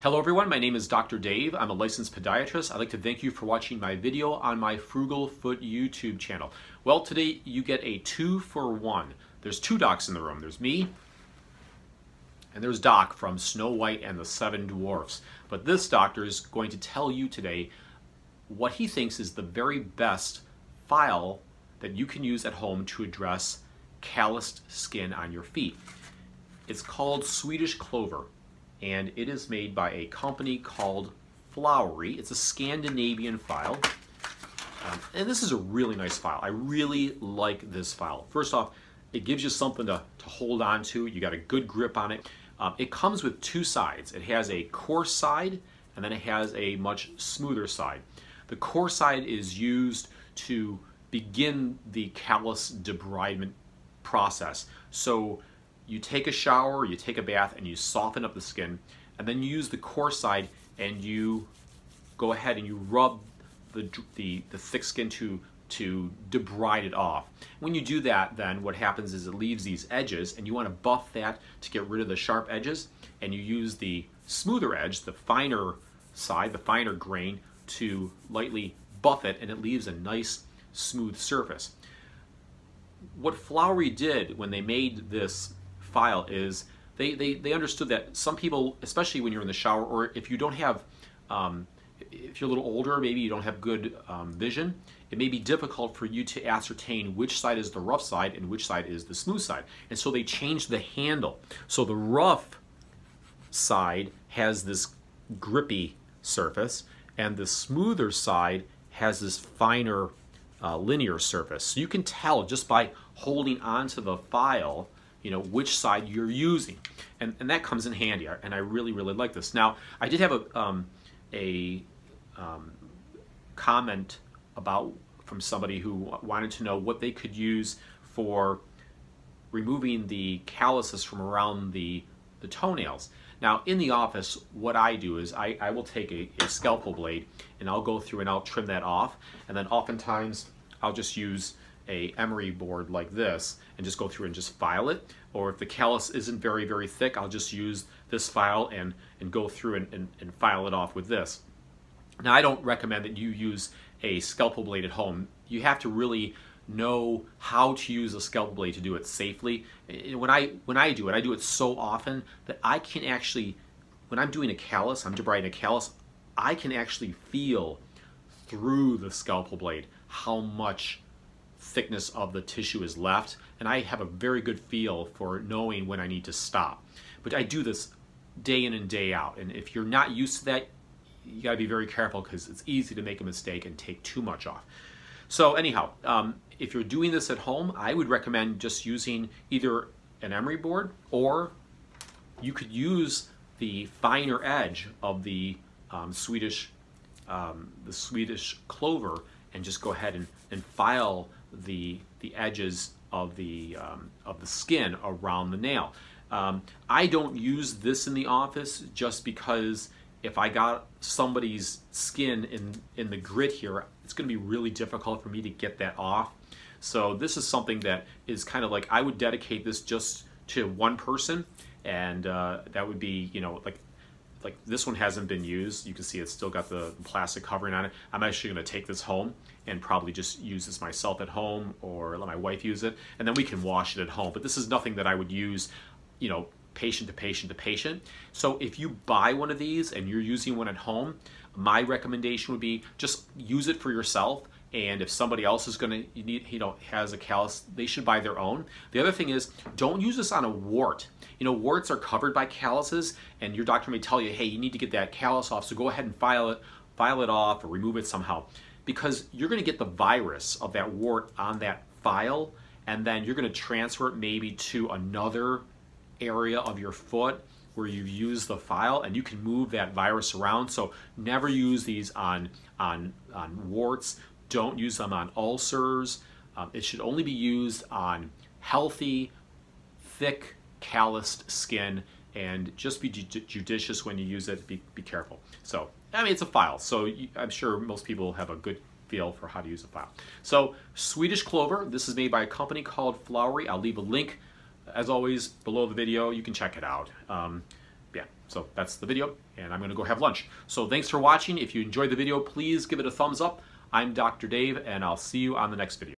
Hello everyone, my name is Dr. Dave. I'm a licensed podiatrist. I'd like to thank you for watching my video on my Frugal Foot YouTube channel. Well, today you get a 2-for-1. There's two docs in the room. There's me, and there's Doc from Snow White and the Seven Dwarfs. But this doctor is going to tell you today what he thinks is the very best file that you can use at home to address calloused skin on your feet. It's called Swedish Clover, and it is made by a company called Flowery. It's a Scandinavian file, and this is a really nice file. I really like this file. First off, it gives you something to hold on to. You got a good grip on it. It comes with two sides. It has a coarse side, and then it has a much smoother side. The coarse side is used to begin the callus debridement process. So you take a shower, you take a bath, and you soften up the skin, and then you use the coarse side and you go ahead and you rub the thick skin to debride it off. When you do that, then what happens is it leaves these edges, and you want to buff that to get rid of the sharp edges, and you use the smoother edge, the finer side, the finer grain, to lightly buff it, and it leaves a nice smooth surface. What Flowery did when they made this file is they understood that some people, especially when you're in the shower, or if you don't have, if you're a little older, maybe you don't have good vision, it may be difficult for you to ascertain which side is the rough side and which side is the smooth side. And so they changed the handle. So the rough side has this grippy surface, and the smoother side has this finer linear surface. So you can tell just by holding onto the file, you know, which side you're using, and that comes in handy, and I really like this. Now, I did have a comment from somebody who wanted to know what they could use for removing the calluses from around the toenails. Now, in the office, what I do is I will take a scalpel blade, and I'll go through and I'll trim that off, and then oftentimes I'll just use a emery board like this and just go through and just file it. Or if the callus isn't very thick, I'll just use this file and go through and file it off with this. Now, I don't recommend that you use a scalpel blade at home. You have to really know how to use a scalpel blade to do it safely. When I do it so often that I can actually, when I'm doing a callus, I'm debriding a callus, I can actually feel through the scalpel blade how much thickness of the tissue is left, and I have a very good feel for knowing when I need to stop. But I do this day in and day out, and if you're not used to that, you got to be very careful, because it's easy to make a mistake and take too much off. So anyhow, if you're doing this at home, I would recommend just using either an emery board, or you could use the finer edge of the Swedish Clover, and just go ahead and file the edges of the skin around the nail. I don't use this in the office just because if I got somebody's skin in the grit here, it's going to be really difficult for me to get that off. So this is something that is kind of like, I would dedicate this just to one person, and that would be, you know, like this one hasn't been used. You can see it's still got the plastic covering on it. I'm actually going to take this home and probably just use this myself at home, or let my wife use it, and then we can wash it at home. But this is nothing that I would use, you know, patient to patient to patient. So if you buy one of these and you're using one at home, my recommendation would be just use it for yourself. And if somebody else is going to need, you know, has a callus, they should buy their own. The other thing is, don't use this on a wart. You know, warts are covered by calluses, and your doctor may tell you, hey, you need to get that callus off, so go ahead and file it off or remove it somehow, because you're going to get the virus of that wart on that file, and then you're going to transfer it maybe to another area of your foot where you've used the file, and you can move that virus around. So never use these on warts. Don't use them on ulcers. It should only be used on healthy, thick, calloused skin, and just be judicious when you use it. Be careful. So, I mean, it's a file, so I'm sure most people have a good feel for how to use a file. So, Swedish Clover, this is made by a company called Flowery. I'll leave a link, as always, below the video. You can check it out. Yeah, so that's the video. and I'm going to go have lunch. So thanks for watching. If you enjoyed the video, please give it a thumbs up. I'm Dr. Dave, and I'll see you on the next video.